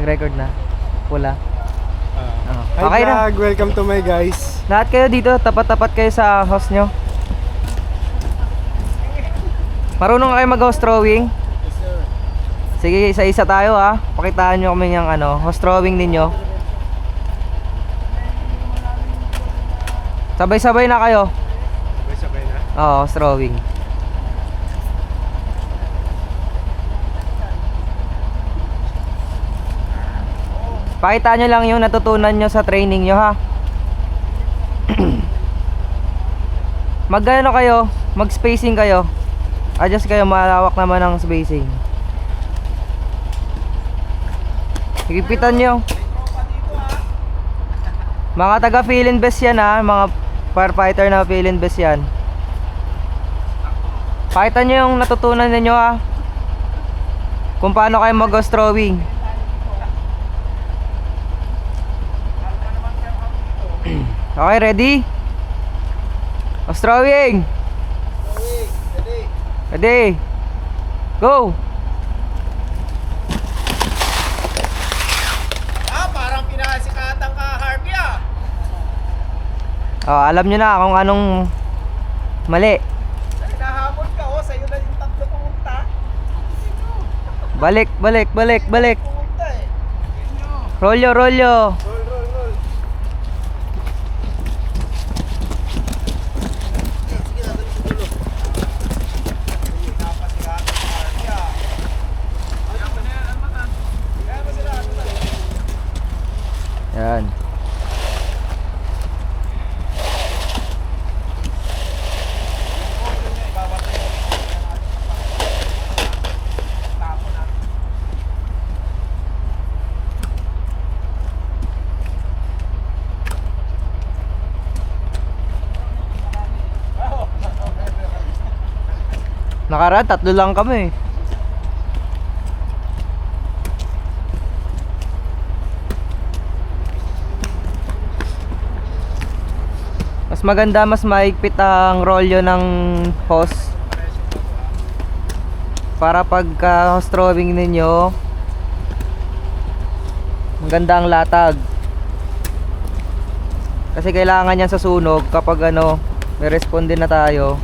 Nag-record na. Pula. Hi Okay na. vlog, welcome to my guys. Lahat kayo dito, tapat-tapat kayo sa host nyo. Marunong kayo mag-host drawing? Yes sir. Sige, isa-isa tayo ha. Pakitaan nyo kami yung host drawing ninyo. Sabay-sabay na kayo. Sabay na. Oo, host drawing. Pakita nyo lang yung natutunan nyo sa training nyo ha. Mag-ano kayo, mag-spacing kayo. Adjust kayo, malawak naman ang spacing. Higipitan nyo. Mga taga Philippines yan ha, mga firefighter na Philippines yan. Pakita nyo yung natutunan ninyo ha. Kung paano kayo mag-ghost drawing. Okay, ready? Ghost drawing. Ready. Go. Parang pinasikatang ka Harvey Oh, alam nyo na kung anong mali. Nahamon ka sa'yo na yung tatlo pumunta. Balik, balik, balik, balik. Pumunta Rolyo, rolyo. Roll, roll, roll. Sige na, dali sa dulo. Napasikatang ka Harvey Kaya mo na yan, almatan. Kaya mo sila, almatan. Yan. Nakaraan, tatlo lang kami. Mas maganda, mas maigpit ang rolyo ng hose. Para pagka hose drawing ninyo, maganda ang latag. Kasi kailangan yan sa sunog kapag may responde na tayo.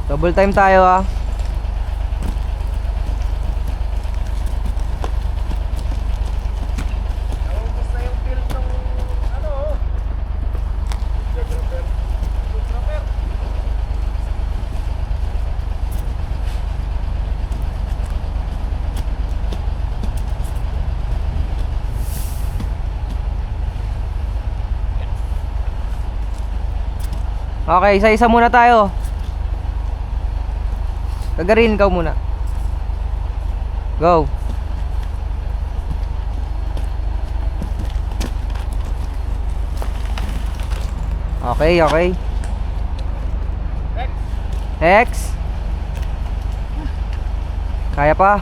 Double time tayo ah. Naubos na yung film ng photographer. Okay, isa-isa muna tayo. Gagarin ikaw muna. Go. Okay, okay. X. Kaya pa.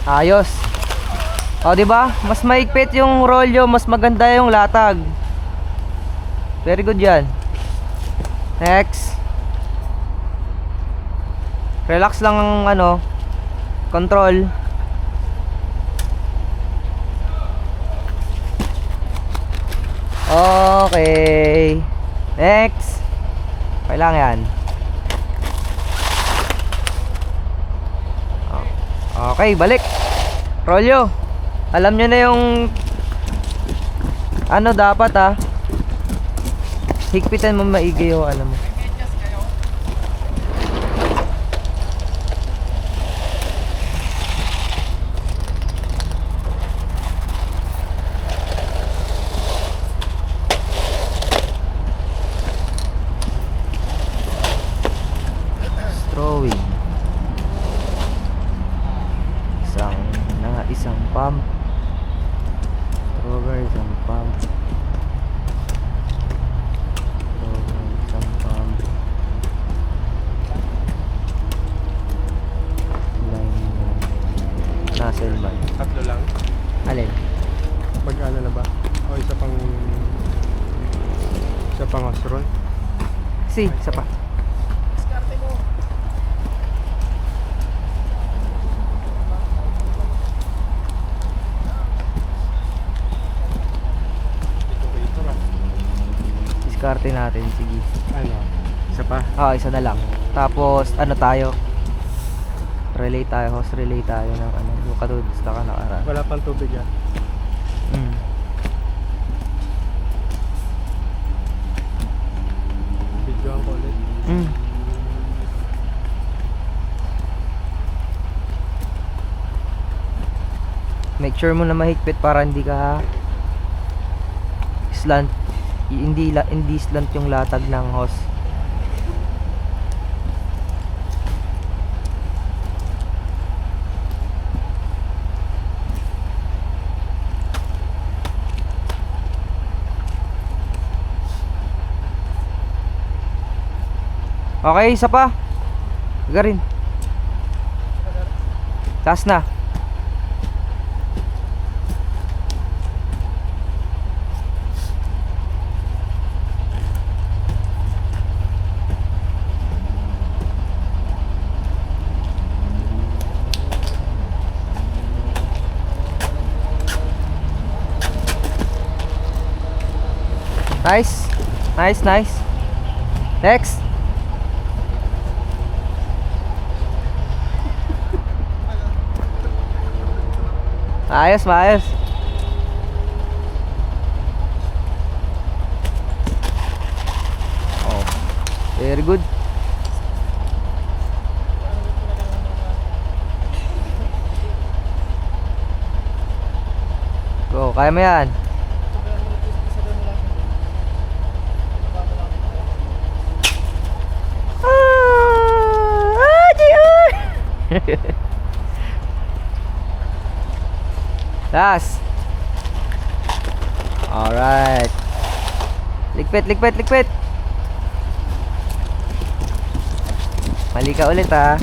Ayos. O, di ba? Mas maigpit yung rolyo, mas maganda yung latag. Very good 'yan. Next. Relax lang ang control. Okay. Next. Okay lang 'yan. Okay, balik. Rolyo. Alam nyo na yung dapat higpitan mo maigi yung mo. Drawing. pump. Strawberry isang pump. Strawberry isang pump. Line Nasselman. Tatlo lang. Alin? Mag-ano na ba? O isa pang osron. Si, isa pa. Ito ba? Diskarte natin, sige. Ano? Isa pa? Isa na lang. Tapos, ano tayo? Relay tayo, host relay tayo ng ano, yung katulad sa ka nakaraan. Wala pang tubig yan. Mm. Videoan ko ulit. Mm. Make sure mo na mahigpit para hindi ka slant, hindi slant yung latag ng hose. Okay, isa pa. Garin. Taas na. Nice. Nice, nice. Next. Maayos, maayos. Oh, very good. Go, kaya mo yan. Last. Alright. Ligpit, ligpit, ligpit. Mali ka ulit ha.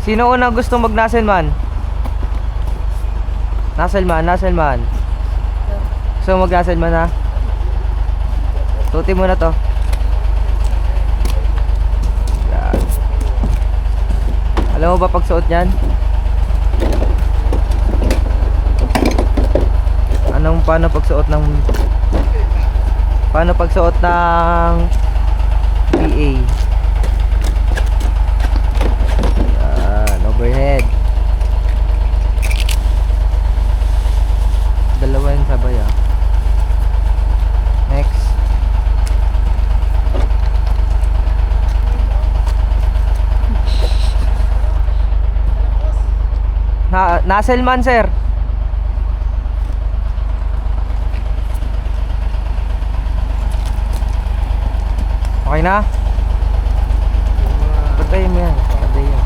Sino unang gustong mag-Nasselman? Nasselman, Nasselman. Gusto mo mag-Nasselman ha? Tuti mo na to. Yan. Alam mo ba pagsuot niyan? Paano pagsuot ng PA? Overhead. Dalawa yung sabay ah. Next. Nasselman sir. Okay na? Patay mo yan. Patay yan.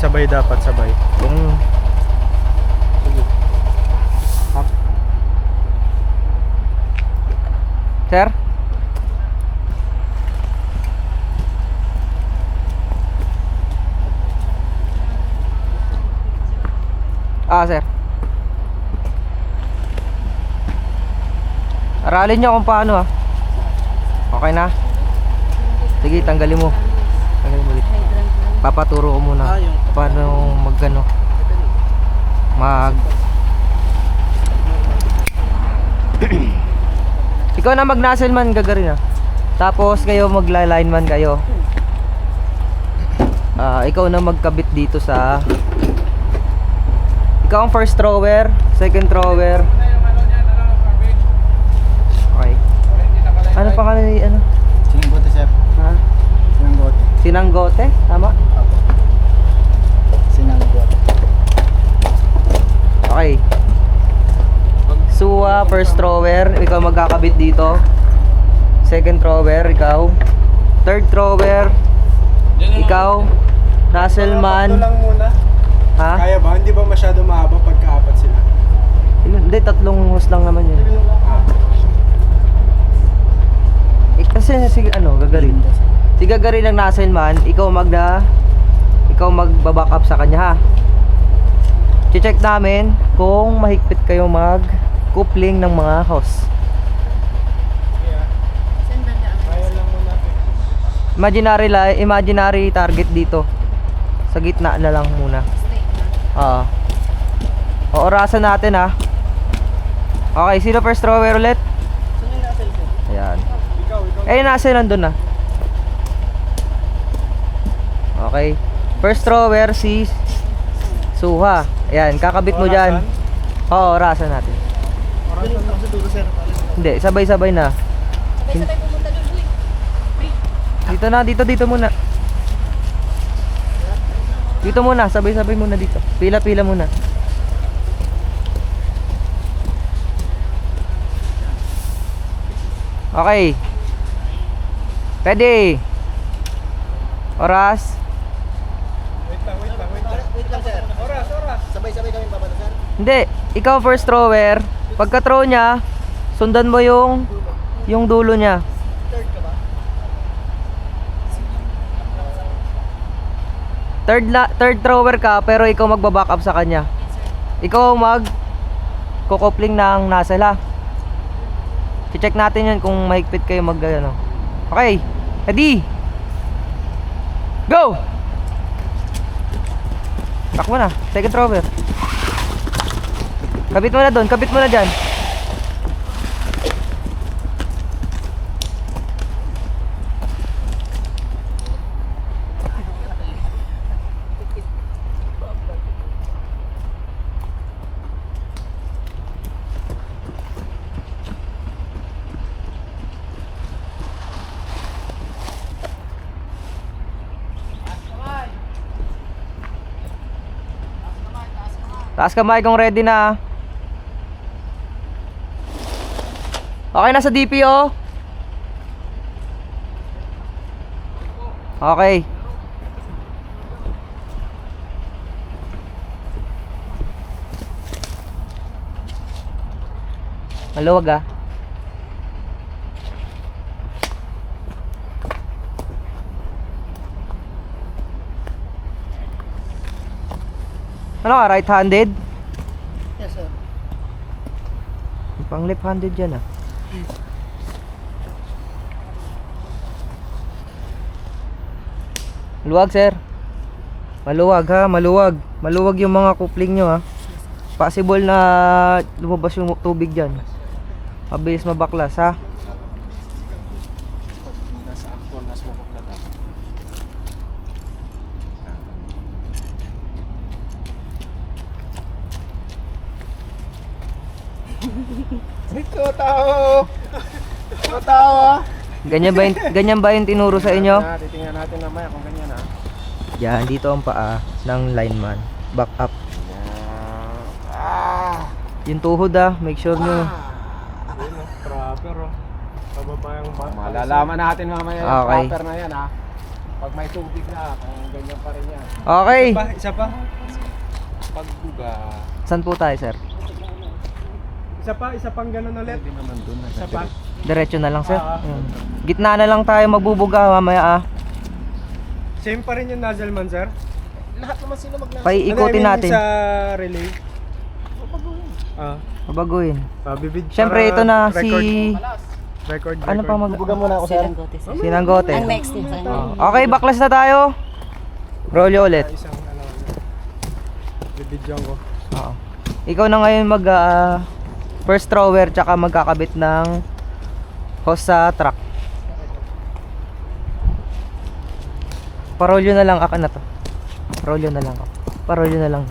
sabay dapat, sabay. Kung Sige. Up. Sir? Sir. Aralin nyo kung paano Okay na? Sige, tanggalin mo. Tanggalin mo ulit. Papaturo ko muna paano ikaw na mag-nuzzleman gagarin tapos kayo magla-lineman kayo. Ikaw na magkabit dito sa ikaw ang first thrower, second thrower. Okay. Ano pangalan ni ano? Sinanggote, sir. Ha? Sinanggote. Sinanggote? Tama? Sinanggote. Okay. Suwa, first thrower, ikaw magkakabit dito. Second thrower, ikaw. Third thrower, ikaw. Nuzzleman. Tatlo lang muna. Ha? Kaya ba? Hindi ba masyado mahaba pagkaapat sila? Hindi, 3 hose lang naman yun. Kasi sige gagarin. Si gagarin ng nuzzleman, ikaw magba-back up sa kanya ha. Che-check namin kung mahigpit kayo mag-coupling ng mga hose. Kaya lang muna. Imaginary target dito. Sa gitna na lang muna. Orasan natin ha. Okay, sino first thrower ulit? Ayan. Ikaw. Nasa nandun na. Okay. First thrower si Suha. Ayan, kakabit mo dyan. Oo, orasan natin. Orasan lang sa dulo, sir. Hindi, sabay-sabay na. Dito muna. Dito muna, sabay-sabay muna dito. Pila-pila muna. Okay. Ready. Oras. Wait lang, sir. Oras. Sabay-sabay kami bababa, sir. Hindi, ikaw first thrower. Pagka throw niya, sundan mo yung dulo niya. Third ka ba? Third thrower ka pero ikaw magba-back up sa kanya. Ikaw mag-coupling ng nozzle ha. I-check natin yun kung mahigpit kayo Okay, ready? Go! Takbo na, second thrower. Kabit mo na doon, kabit mo na dyan. Taas kamay kung ready na. Okay na sa DPO? Okay. Maluwag Ano ka, right-handed? Yes, sir. Pang left-handed yan Maluwag, sir. Maluwag ha, maluwag. Maluwag yung mga coupling nyo ha. Possible na lumabas yung tubig dyan. Mabilis mabaklas ha. Nasa akton, nasa mapaklat. Ito, tao! Ito, tao! Ganyan ba yung tinuro sa inyo? Titingnan natin mamaya kung ganyan ha. Yan, dito ang paa ng lineman. Back up. Yung tuhod make sure nyo. Proper Pababa yung malalaman natin mamaya yung Okay. proper na yan ha. Pag may tubig na, kung ganyan pa rin yan. Okay. Isa pa? Pagbuga. Saan po tayo, sir? Isa pang ganun ulit. Pwede naman dun. Isa pa? Diretso na lang, sir. Ah. Gitna na lang tayo magbubuga mamaya, ah. Same pa rin yung nozzle man, sir? Lahat naman sila mag-nozzle. Paiikutin natin. Sa relay? Babaguhin. Bibid Siyempre, ito na si... Record. Ano pa mag... Buga muna ako, sir. Sinanggote. Ang next din. Okay, baklas na tayo. Rolyo ulit. Isang bibidyoan ko. Oo. Ikaw na ngayon mag first thrower tsaka magkakabit ng hose sa truck. Parolyo na lang ako na to. Rolyo na lang ako. Parolyo na lang.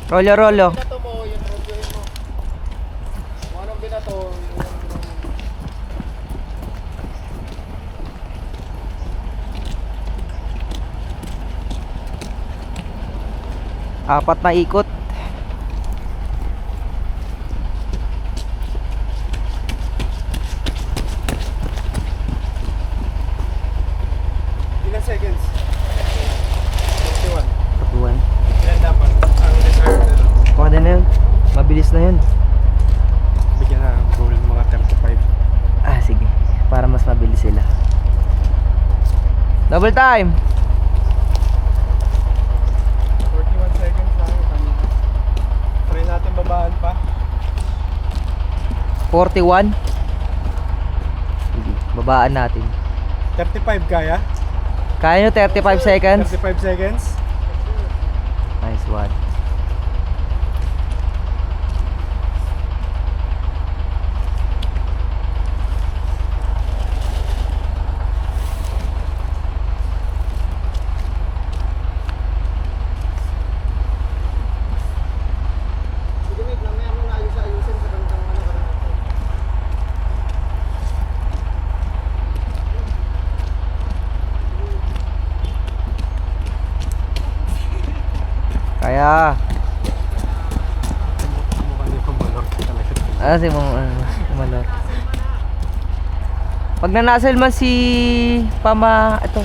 Rolyo, rolyo. Binato mo, yung rodyoin mo. Kung anong binato, Apat na ikot. ilang seconds? 41. Katuan. Yan dapat. Ang reserve na lang. Pwede na yun. Mabilis na yun. Bigyan na ang goal mga 35. Ah, sige. Para mas mabilis sila. Double time. 41 seconds lang yung kanina. Try natin babaan pa. 41. Sige, babaan natin. 35 kaya? Kaya nyo 35 seconds? 35 seconds. Nice one. Sige, wait. Mamaya mo na ayusin sa bandang ano ka natin. Kaya. Mukha niya pang malor talaga. Ah, si Malor. Pag nanasal man si Pama... Ito.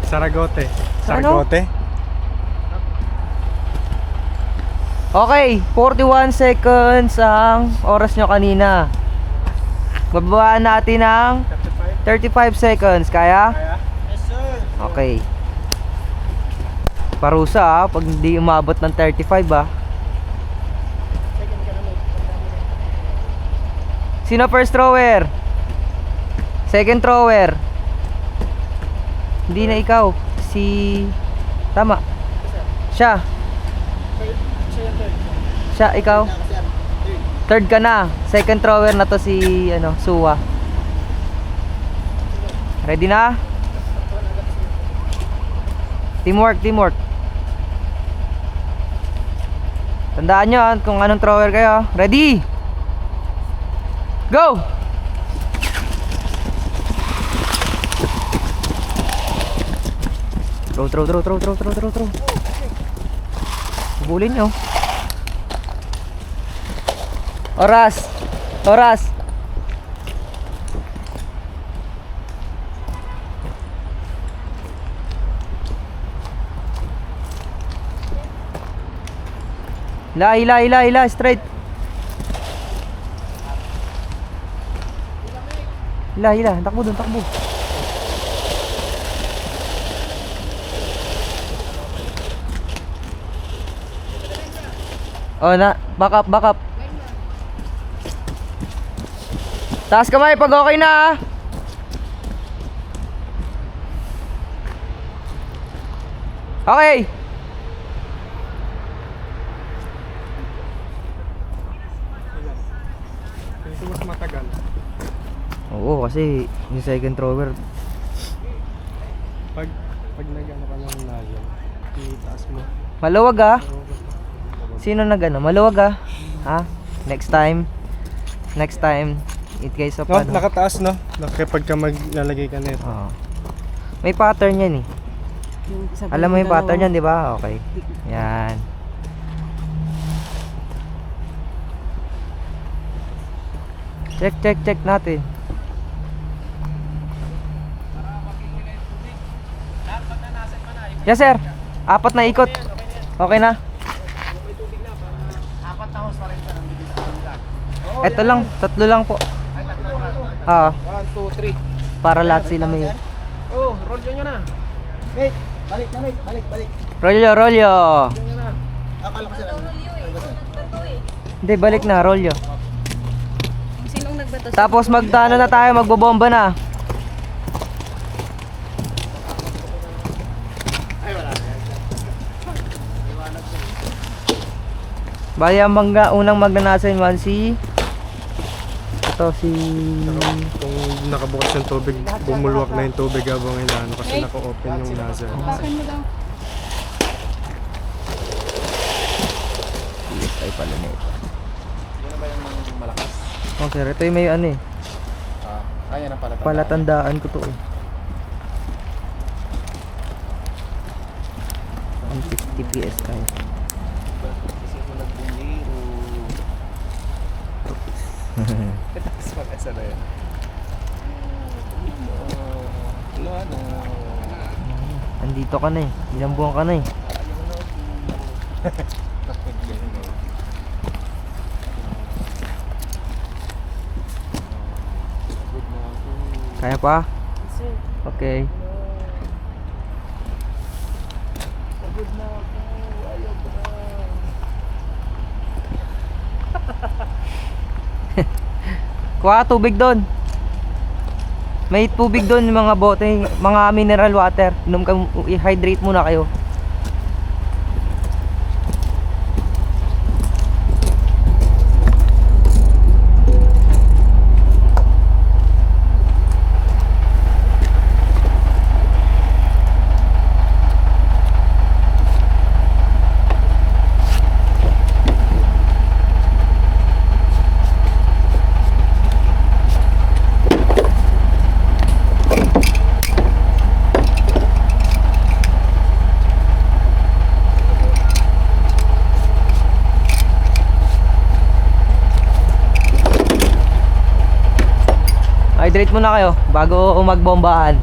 Saragote. Ano? Saragote? Okay, 41 seconds ang oras nyo kanina. Bababaan natin ng 35? 35 seconds. Kaya? Kaya? Yes, sir. Okay. Parusa pag hindi umabot ng 35 Sino first thrower? Second thrower? Hindi na ikaw. Si... Tama. Siya. Siya, ikaw. Third ka na. Second thrower na to si Suwa. Ready na? Teamwork, teamwork. Tandaan nyo kung anong thrower kayo. Ready? Go! Throw. Hubulin nyo. Oras. Hila, straight. Hila, takbo dun. Oh, back up. Taas kamay pag okay na, ah. Okay. Ito mas matagal. Oo, kasi yung second thrower. Pag nag-ano ka ng nozzle, itaas mo. Maluwag, ah. Sino nag-ano? Maluwag, ah. Ha? Next time. It guys up, No, ano. nakataas no? Kapag ka maglalagay ka nito. Oo. May pattern yan, eh. Alam mo yung pattern yan, di ba? Okay. Yan. Check natin. Yes sir. 4 na ikot. Okay na? Apat na hose pa rin sa nandito sa kanila. Ito lang, 3 lang po. Ah, 1, 2, 3. para lahat sila may... Oh, roll nyo na. Mate, balik na mate. Balik. Rolyo. Roll nyo na. Akala ko sila. Hindi, balik na, rolyo. Sinong nagbato? Tapos magtano na tayo, magbobomba na. Bali ang unang magnanasa yun man si... Ito si... Kung nakabukas yung tubig, bumulwak na yung tubig habang inaano kasi naka-open yung nozzle. Bakit mo daw? Ay pala na ito. Yan na ba yung malakas? Oh sir, ito yung may ano eh. Yan ang palatandaan. Palatandaan ko to eh. 150 PSI. Kasi kung nagbunyi Tapos mag-asa na yan. Wala na. Andito ka na eh. Ilang buwan ka na eh. Kaya pa? Sir. Okay. Pagod na ako. Ayaw ko na. Kuha tubig doon. May tubig doon, mga bote, mga mineral water. Inom ka, i-hydrate muna kayo. Hydrate muna kayo bago magbombahan.